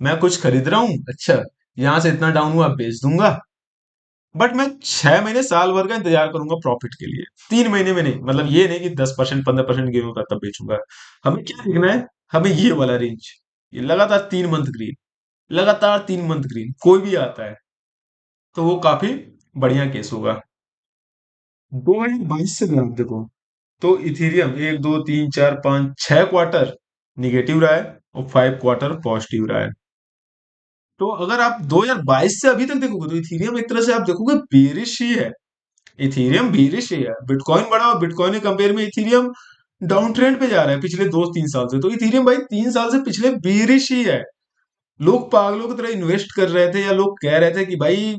Speaker 1: मैं कुछ खरीद रहा हूँ, अच्छा, यहाँ से इतना डाउन हुआ, बेच दूंगा। बट मैं 6 महीने साल भर का इंतजार करूंगा प्रॉफिट के लिए, 3 महीने में नहीं। मतलब ये नहीं कि 10%, 15% गेन होगा तब बेचूंगा। हमें क्या देखना है? हमें ये वाला रेंज, ये लगातार 3 मंथ ग्रीन, लगातार 3 मंथ ग्रीन कोई भी आता है, तो वो काफी बढ़िया केस होगा। 2022 से अगर आप देखो, तो इथीरियम 1, 2, 3, 4, 5, 6 क्वार्टर निगेटिव रहा है, और 5 क्वार्टर पॉजिटिव रहा है। तो अगर आप 2022 से अभी तक देखोगे, तो इथीरियम एक तरह से आप देखोगे बेरिश ही है। इथीरियम बेरिश ही है। बिटकॉइन बढ़ा, और बिटकॉइन के कंपेयर में इथीरियम डाउन ट्रेंड पे जा रहा है पिछले 2-3 साल से। तो इथीरियम भाई 3 साल से पिछले बेरिश ही है। लोग पागलों की तरह इन्वेस्ट कर रहे थे, या लोग कह रहे थे कि भाई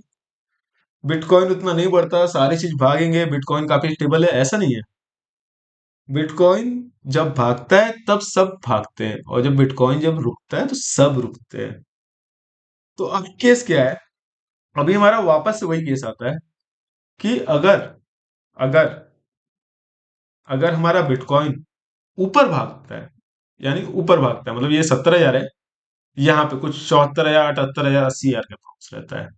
Speaker 1: बिटकॉइन उतना नहीं बढ़ता, सारी चीज भागेंगे, बिटकॉइन काफी स्टेबल है। ऐसा नहीं है। बिटकॉइन जब भागता है तब सब भागते हैं, और जब बिटकॉइन जब रुकता है तो सब रुकते हैं। तो अब केस क्या है? अभी हमारा वापस से वही केस आता है कि अगर अगर अगर हमारा बिटकॉइन ऊपर भागता है, यानी ऊपर भागता है, मतलब ये 70,000 है, यहाँ पे कुछ 74,000, 78,000, 80,000 के पास रहता है,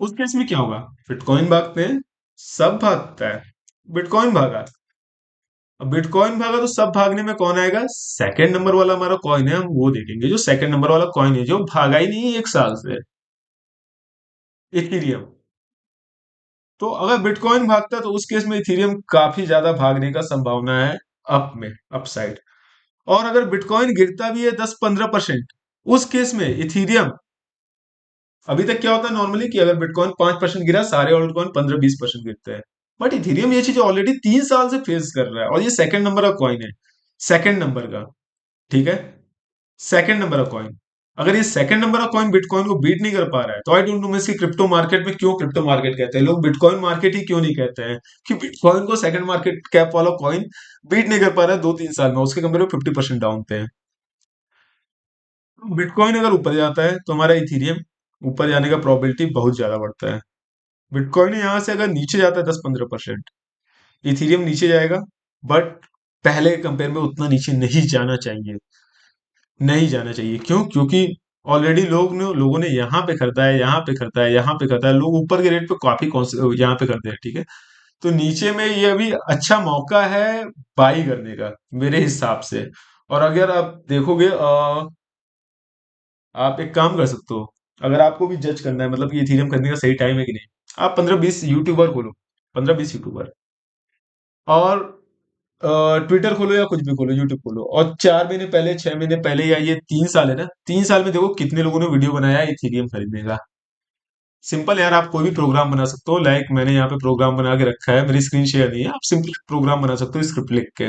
Speaker 1: उस केस में क्या होगा? बिटकॉइन भागते हैं, सब भागता है, बिटकॉइन भागा। अब बिटकॉइन भागा तो सब भागने में कौन आएगा? सेकंड नंबर वाला हमारा कॉइन है, हम वो देखेंगे। जो सेकंड नंबर वाला कॉइन है, जो भागा ही नहीं है एक साल से, इथीरियम। तो अगर बिटकॉइन भागता है तो उस केस में इथीरियम काफी ज्यादा भागने का संभावना है, अप में, अपसाइड। और अगर बिटकॉइन गिरता भी है 10-15%, उस केस में इथीरियम, अभी तक क्या होता है नॉर्मली कि अगर बिटकॉइन 5% गिरा, सारे ऑल्ट कॉइन 15-20% गिरते हैं। बट इथीरियम ये चीज ऑलरेडी 3 साल से फेस कर रहा है, और ये सेकंड नंबर का कॉइन है, सेकंड नंबर का, ठीक है, सेकंड नंबर का कॉइन। अगर ये सेकंड नंबर का कॉइन बिटकॉइन को बीट नहीं कर पा रहा है, तो आई डोंट नो इसकी क्रिप्टो मार्केट में क्यों क्रिप्टो मार्केट कहते हैं लोग, बिटकॉइन मार्केट ही क्यों नहीं कहते हैं? कि बिटकॉइन को सेकंड मार्केट कैप वाला कॉइन बीट नहीं कर पा रहा है 2-3 साल में, उसके कंपेयर में 50% डाउन पे है। बिटकॉइन अगर ऊपर जाता है तो हमारा इथीरियम ऊपर जाने का प्रोबेबिलिटी बहुत ज्यादा बढ़ता है। बिटकॉइन यहाँ से अगर नीचे जाता है 10-15%, इथीरियम नीचे जाएगा, बट पहले के कंपेयर में उतना नीचे नहीं जाना चाहिए, नहीं जाना चाहिए। क्यों? क्योंकि ऑलरेडी लोगों ने यहाँ पे खरीदा है, यहाँ पे खरीदा है, यहाँ पे खरीदा है, लोग ऊपर के रेट पे काफी यहाँ पे खरीदे हैं, ठीक है। तो नीचे में ये अभी अच्छा मौका है बाई करने का, मेरे हिसाब से। और अगर आप देखोगे, आप एक काम कर सकते हो, अगर आपको भी जज करना है मतलब कि इथेरियम खरीदने का सही टाइम है कि नहीं, आप 15-20 यूट्यूबर खोलो, 15-20 यूट्यूबर, और ट्विटर खोलो या कुछ भी खोलो, यूट्यूब खोलो, और 4 महीने पहले, 6 महीने पहले, या ये 3 साल है ना, 3 साल में देखो कितने लोगों ने वीडियो बनाया है इथेरियम खरीदने का। सिंपल यार, आप कोई भी प्रोग्राम बना सकते हो, लाइक मैंने यहाँ पे प्रोग्राम बना के रखा है, मेरी स्क्रीन शेयर नहीं है, आप सिंपल प्रोग्राम बना सकते हो स्क्रिप्ट लिख के।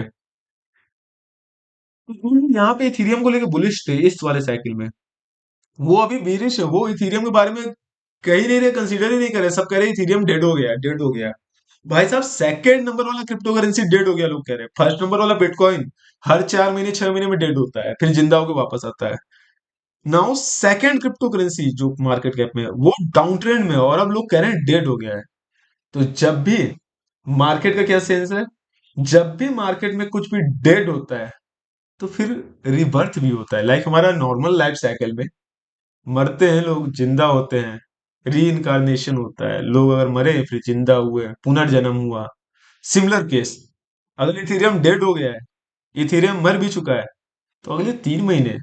Speaker 1: यहाँ पे इथेरियम को लेके बुलिश थे इस वाले साइकिल में, वो अभी बेरिश है, वो इथेरियम के बारे में कह ही नहीं रहे, कंसीडर ही नहीं कर रहे, सब कह रहे इथेरियम डेड हो गया, डेड हो गया। भाई साहब, सेकंड नंबर वाला क्रिप्टो करेंसी डेड हो गया लोग कह रहे हैं, फर्स्ट नंबर वाला बिटकॉइन हर 4 महीने, 6 महीने में डेड होता है, फिर जिंदा होकर वापस आता है। नाउ सेकंड क्रिप्टो करेंसी जो मार्केट कैप में है, वो डाउन ट्रेंड में है, और अब लोग कह रहे हैं डेड हो गया है। तो जब भी मार्केट का क्या सेंस है, जब भी मार्केट में कुछ भी डेड होता है, तो फिर रिबर्थ भी होता है, लाइक हमारा नॉर्मल लाइफ साइकिल में मरते हैं लोग, जिंदा होते हैं, री इनकारनेशन होता है, लोग अगर मरे फिर जिंदा हुए, पुनर्जन्म हुआ। सिमिलर केस, अगर इथेरियम डेड हो गया है, इथेरियम मर भी चुका है, तो अगले 3 महीने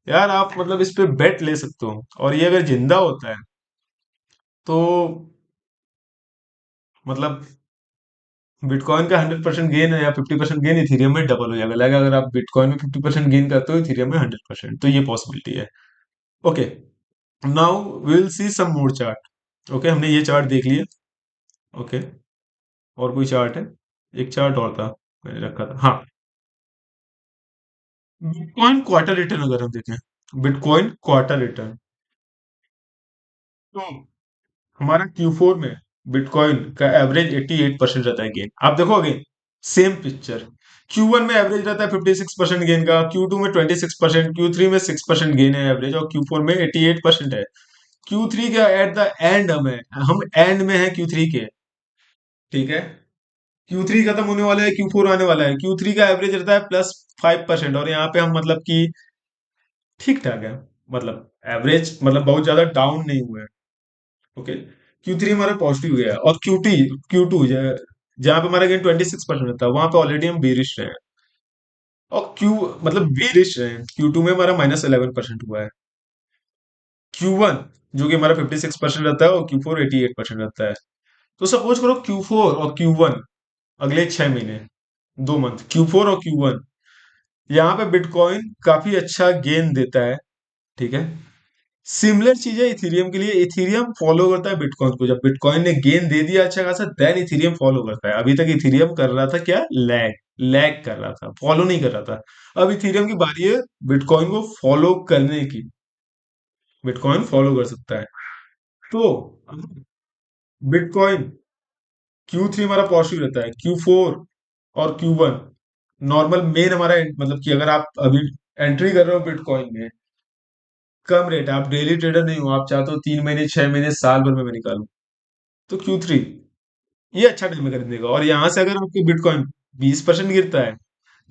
Speaker 1: यार आप मतलब इस पे बेट ले सकते हो, और ये अगर जिंदा होता है तो मतलब बिटकॉइन का 100% गेन है, या 50% गेन इथेरियम में डबल हो जाएगा, लाइक अगर आप बिटकॉइन में 50% गेन करते हो, इथेरियम में 100%, तो ये पॉसिबिलिटी है। Okay, now will see some more chart. Okay, हमने ये चार्ट देख लिया। ओके, और कोई चार्ट है? एक चार्ट और था, मैंने रखा था, हाँ। बिटकॉइन क्वार्टर रिटर्न अगर हम देखें, बिटकॉइन क्वार्टर रिटर्न, तो हमारा Q4 में बिटकॉइन का एवरेज 88% रहता है गेन। आप देखोगे सेम पिक्चर, Q1 में एवरेज रहता है 56% गेन का, Q2 में 26%, Q3 में 6% गेन है एवरेज, और Q4 में 88% है। Q3 का एट द एंड हम एंड में है Q3 के, ठीक है। Q3 खत्म होने वाला है, Q4 आने वाला है, Q3 का एवरेज रहता है +5%, और यहाँ पे हम मतलब कि ठीक ठाक है, मतलब एवरेज, मतलब बहुत ज्यादा डाउन नहीं हुए हैं। ओके, Q3 हमारा पॉजिटिव गया है, और Q2 जहाँ पे हमारा गेन 26% था, वहां पे ऑलरेडी हम बेरिश रहे हैं, और मतलब बेरिश रहे हैं, Q2 में हमारा -11% हुआ है। Q1 जो कि हमारा 56% रहता है, और Q4 88% रहता है। तो सपोज करो Q4 और Q1, अगले 6 महीने, 2 मंथ, Q4 और Q1, यहाँ पे बिटकॉइन काफी अच्छा गेन देता है, ठीक है। सिमिलर चीज है इथेरियम के लिए, इथेरियम फॉलो करता है बिटकॉइन को, जब बिटकॉइन ने गेन दे दिया अच्छा खासा, देन इथेरियम फॉलो करता है। अभी तक इथेरियम कर रहा था क्या, लैग, लैग कर रहा था, फॉलो नहीं कर रहा था। अब इथेरियम की बारी है बिटकॉइन को फॉलो करने की, बिटकॉइन फॉलो कर सकता है। तो बिटकॉइन Q3 हमारा पॉजिटिव रहता है, Q4 और Q1 नॉर्मल मेन हमारा मतलब कि अगर आप अभी एंट्री कर रहे हो बिटकॉइन में, कम रेट है, आप डेली ट्रेडर नहीं हो, आप चाहते हो 3 महीने 6 महीने साल भर में मैं निकालूं, तो Q3 ये अच्छा टाइम है खरीदने का। और यहाँ से अगर आपकी बिटकॉइन 20% गिरता है,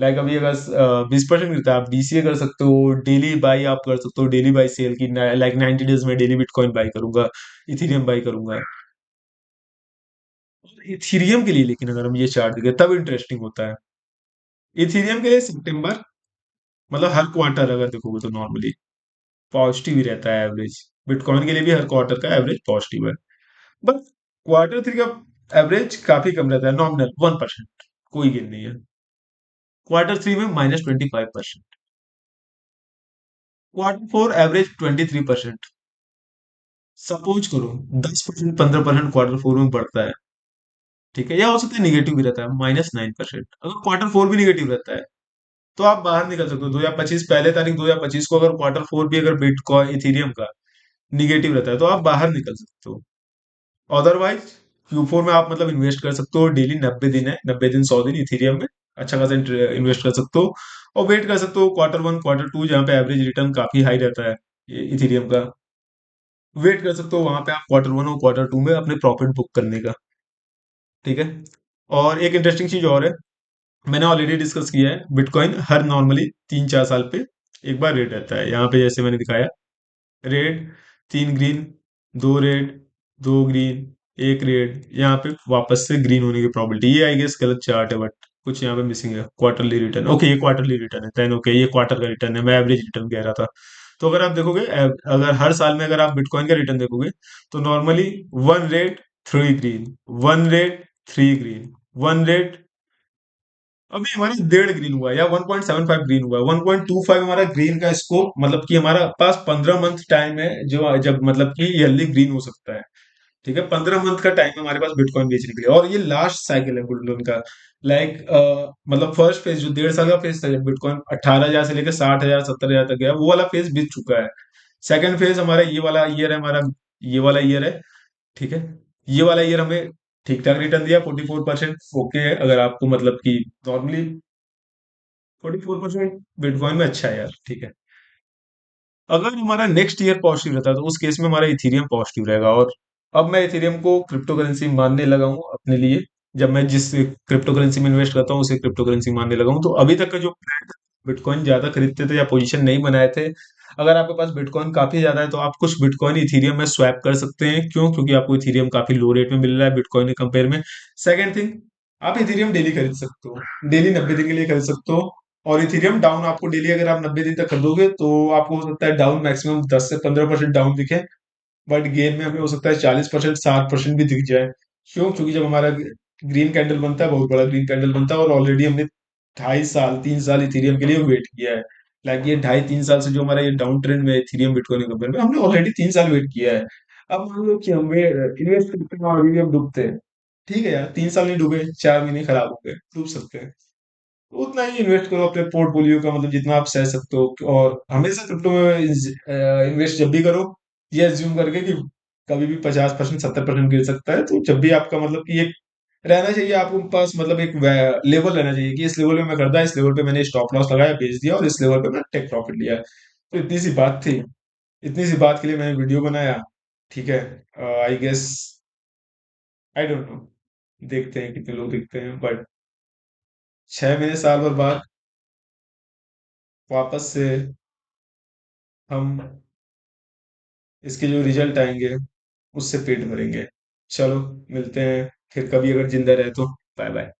Speaker 1: लाइक अभी अगर 20% गिरता है, आप DCA कर सकते हो, डेली बाई आप कर सकते हो, डेली बाई सेल की, लाइक 90 डेज में डेली बिटकॉइन बाई करूंगा, इथीरियम बाई करूंगा। इथीरियम के लिए लेकिन अगर हम ये चार्ट देखें तब इंटरेस्टिंग होता है। इथीरियम के लिए सितंबर, मतलब हर क्वार्टर अगर देखोगे तो नॉर्मली पॉजिटिव ही रहता है एवरेज। बिटकॉइन के लिए भी हर क्वार्टर का एवरेज पॉजिटिव है, बस क्वार्टर 3 का एवरेज काफी कम रहता है, नॉमिनल 1%, कोई गेन नहीं है। क्वार्टर 3 में -25%। Quarter 4 average 23%। सपोज करो 10% 15% क्वार्टर 4 में बढ़ता है, ठीक है, या हो सकता है निगेटिव भी रहता है -9%। अगर क्वार्टर 4 भी निगेटिव रहता है तो आप बाहर निकल सकते हो 2025, पहले तारीख 2025 को अगर क्वार्टर 4 भी अगर बिटकॉइन इथीरियम का निगेटिव रहता है तो आप बाहर निकल सकते हो। अदरवाइज Q4 में आप मतलब इन्वेस्ट कर सकते हो, डेली 90 दिन है, 90 दिन 100 दिन इथीरियम में अच्छा खासा इन्वेस्ट कर सकते हो। और वेट कर सकते हो क्वार्टर 1 क्वार्टर 2 जहाँ पे एवरेज रिटर्न काफी हाई रहता है इथीरियम का, वेट कर सकते हो वहां पे आप क्वार्टर 1 और क्वार्टर 2 में अपने प्रॉफिट बुक करने का, ठीक है। और एक इंटरेस्टिंग चीज और है, मैंने ऑलरेडी डिस्कस किया है, बिटकॉइन हर नॉर्मली 3 4 साल पे एक बार रेट रहता है, यहाँ पे जैसे मैंने दिखाया, red, 3 green, 2 red, 2 green, 1 red, यहाँ पे वापस से ग्रीन होने की प्रोबेबिलिटी। ये आई गेस गलत चार्ट है, बट कुछ यहाँ पे मिसिंग है, क्वार्टरली रिटर्न, ओके ये क्वार्टरली रिटर्न है, देन ओके ये क्वार्टर का रिटर्न है, मैं एवरेज रिटर्न कह रहा था। तो अगर आप देखोगे अगर हर साल में अगर आप बिटकॉइन का रिटर्न देखोगे तो normally 1 red 3 green, 1 red 3 green, 1 red, अभी हमारा 1.5 ग्रीन हुआ या 1.75 ग्रीन हुआ, 1.25 हमारा ग्रीन का स्कोप, मतलब कि हमारा पास 15 मंथ टाइम है जो जब मतलब कि जल्दी ग्रीन हो सकता है, ठीक है, 15 मंथ का टाइम है हमारे पास बिटकॉइन बेचने के लिए। और ये लास्ट साइकिल है गोल्ड लोन का, लाइक मतलब फर्स्ट फेज जो 1.5 साल का फेज था जब बिटकॉइन 18,000 से लेकर 60,000 70,000 तक गया, वो वाला फेज बीत चुका है। सेकंड फेज हमारा ये वाला ईयर है, हमारा ये वाला ईयर है, ठीक है। ये वाला ईयर हमें ठीक ठाक रिटर्न दिया 44%, ओके है, अगर आपको मतलब कि नॉर्मली 44% बिटकॉइन में अच्छा है यार, ठीक है। अगर हमारा नेक्स्ट ईयर पॉजिटिव रहता है तो उस केस में हमारा इथीरियम पॉजिटिव रहेगा। और अब मैं इथीरियम को क्रिप्टो करेंसी मानने लगा हूँ अपने लिए, जब मैं जिस क्रिप्टो करेंसी में इन्वेस्ट करता हूँ उसे क्रिप्टो करेंसी मानने लगा हूँ। तो अभी तक का जो प्लान, बिटकॉइन ज्यादा खरीदते थे या पोजीशन नहीं बनाए थे, अगर आपके पास बिटकॉइन काफी ज्यादा है तो आप कुछ बिटकॉइन इथीरियम में स्वैप कर सकते हैं, क्यों, क्योंकि आपको इथीरियम काफी लो रेट में मिल रहा है बिटकॉइन के कंपेयर में। सेकंड थिंग, आप इथीरियम डेली खरीद सकते हो, डेली 90 दिन के लिए खरीद सकते हो। और इथेरियम डाउन आपको डेली अगर आप 90 दिन तक खरीदोगे तो आपको हो सकता है डाउन मैक्सिमम 10 से 15% डाउन दिखे, बट गेन में हमें हो सकता है 40% 60% भी दिख जाए। क्यों, क्योंकि जब हमारा ग्रीन कैंडल बनता है, बहुत बड़ा ग्रीन कैंडल बनता है, और ऑलरेडी हमने 2.5 साल 3 साल इथेरियम के लिए वेट किया है। लाइक ये 2.5 3 साल से जो हमारा ये डाउन ट्रेंड में इथेरियम बिटकॉइन के कंपेयर में हमने ऑलरेडी 3 साल वेट किया है। अब मान लो कि हमें इन्वेस्ट करते हैं और अभी भी हम डूबते हैं, ठीक है यार, 3 साल नहीं डूबे, 4 महीने खराब हो गए, डूब सकते हैं, उतना ही इन्वेस्ट करो अपने पोर्टफोलियो का, मतलब जितना आप सह सकते हो। और हमेशा क्रिप्टो में इन्वेस्ट जब भी करो, ये अज्यूम करके कि कभी भी 50% 70% गिर सकता है, तो जब भी आपका मतलब कि एक रहना चाहिए आपके पास, मतलब एक लेवल रहना चाहिए कि इस लेवल पे मैं करता, इस लेवल पे मैंने स्टॉप लॉस लगाया बेच दिया, और इस लेवल पे मैंने टेक प्रॉफिट लिया। तो इतनी सी बात थी, इतनी सी बात के लिए मैंने वीडियो बनाया, ठीक है। I guess, I don't know, देखते हैं कितने लोग देखते हैं, बट 6 महीने साल भर बाद वापस से हम इसके जो रिजल्ट आएंगे उससे पेट भरेंगे। चलो, मिलते हैं फिर कभी अगर जिंदा रहे तो। Bye bye.